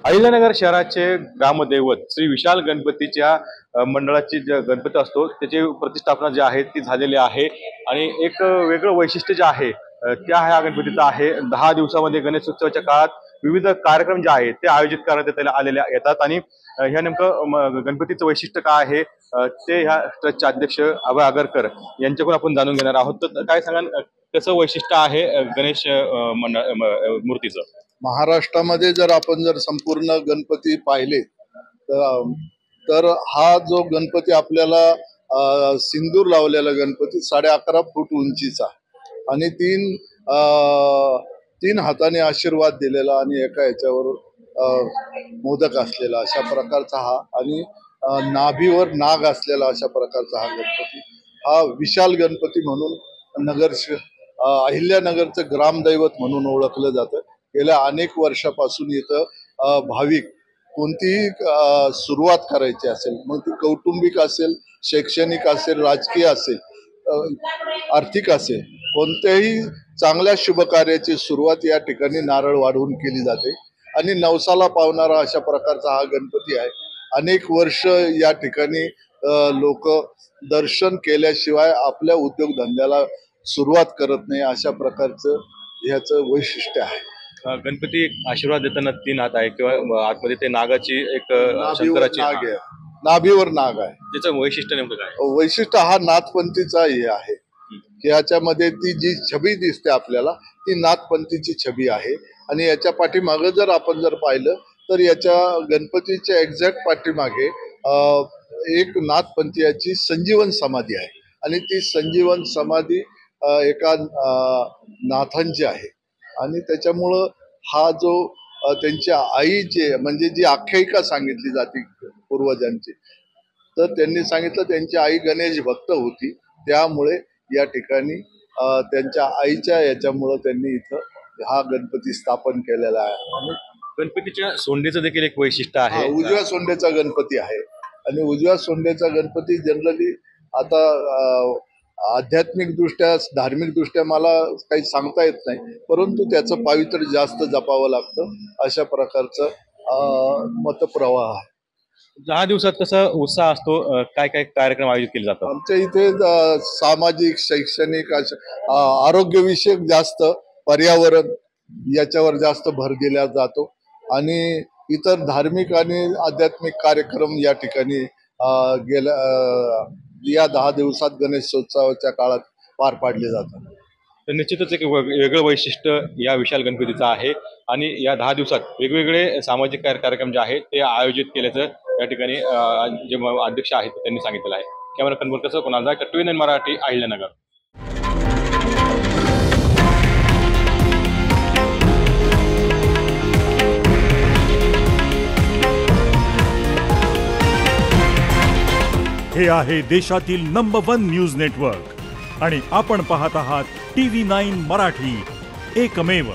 अहिल्यानगर शहराचे ग्रामदैवत श्री विशाल गणपतीच्या मंडळाची जे गणपती असतो त्याची प्रतिष्ठापना जी आहे ती झालेली आहे आणि एक वेगळं वैशिष्ट्य जे आहे त्या ह्या गणपतीचं आहे। 10 दिवसामध्ये गणेश उत्सवाच्या काळात विविध कार्यक्रम जे आहेत ते आयोजित करण्यात आलेले येतात आणि ह्या नेमकं गणपतीचं वैशिष्ट्य काय आहे ते ह्या ट्रस्टचे अध्यक्ष अभय आगरकर यांच्याकडून आपण जाणून घेणार आहोत। तर काय सांगाल कसं वैशिष्ट्य आहे गणेश मूर्तीचं? महाराष्ट्रामध्ये जर आपण संपूर्ण गणपती पाहिले तर हा जो गणपती आपल्याला सिंदूर लावलेला गणपती 11.5 फूट उंचीचा आणि तीन हाताने आशीर्वाद दिलेला आणि एका याच्यावर मोदक असलेला अशा प्रकारचा हा आणि नाभीवर नाग असलेला अशा प्रकारचा हा गणपती, हा विशाल गणपती म्हणून अहिल्यानगरचं ग्रामदैवत म्हणून ओळखलं जातं। गेल्या अनेक वर्षापासून इथं भाविक कोणतीही सुरुवात करायची असेल, मग ती कौटुंबिक असेल, शैक्षणिक असेल, राजकीय असेल, आर्थिक असेल, कोणत्याही चांगल्या शुभ कार्याची सुरुवात या ठिकाणी नारळ वाढवून केली जाते आणि नवसाला पावणारा अशा प्रकारचा हा गणपती आहे। अनेक वर्ष या ठिकाणी लोक दर्शन केल्याशिवाय आपल्या उद्योगधंद्याला सुरुवात करत नाही, अशा प्रकारचं ह्याचं वैशिष्ट्य आहे। गणपती आशीर्वाद देताना 3 हात आहे किंवा आतमध्ये ते नागाची एक शंकराची नाग आहे, नाभीवर नाग आहे। त्याचं वैशिष्ट्य नेमकं काय? वैशिष्ट्य हा नाथपंथीचा हे आहे की याच्यामध्ये ती जी छबी दिसते आपल्याला ती नाथपंथीची छबी आहे आणि याच्या पाठीमागे जर आपण पाहिलं तर याच्या गणपतीच्या एक्झॅक्ट पाठीमागे एक नाथपंथीयाची संजीवन समाधी आहे आणि ती संजीवन समाधी एका नाथांची आहे आणि त्याच्यामुळं हा जो त्यांच्या आईचे म्हणजे जी आख्यायिका सांगितली जाते पूर्वजांची, तर त्यांनी सांगितलं त्यांची आई गणेश भक्त होती, त्यामुळे या ठिकाणी त्यांच्या आईच्या याच्यामुळं त्यांनी इथं हा गणपती स्थापन केलेला आहे। आणि गणपतीच्या सोंडेचं देखील एक वैशिष्ट्य आहे, उजव्या सोंडेचा गणपती आहे आणि उजव्या सोंडेचा गणपती जनरली आता आध्यात्मिक दृष्ट्या, धार्मिक दृष्ट्या मला काही सांगता येत नाही, परंतु त्याचं पावित्र्य जास्त जपावं लागतं, अशा प्रकारचं मतप्रवाह आहे। 10 दिवसात कसा उत्साह असतो, काय काय कार्यक्रम आयोजित केले जातात? आमच्या इथे सामाजिक, शैक्षणिक, आरोग्यविषयक जास्त, पर्यावरण याच्यावर जास्त भर दिला जातो आणि इतर धार्मिक आणि आध्यात्मिक कार्यक्रम या ठिकाणी या 10 दिवसात गणेशोत्सवाच्या काळात पार पाडले जातात। तर निश्चितच एक वेगळं वैशिष्ट्य या विशाल गणपतीचं आहे आणि या 10 दिवसात वेगवेगळे सामाजिक कार्यक्रम जे आहेत ते आयोजित केल्याचं या ठिकाणी जे अध्यक्ष आहेत त्यांनी सांगितलेलं आहे। कॅमेरा कन्वर्टर कोणाला TVN मराठी, अहिल्यानगर। हे आहे देशातील नंबर 1 न्यूज नेटवर्क आणि आपण पाहत आहात TV9 मराठी, एकमेव।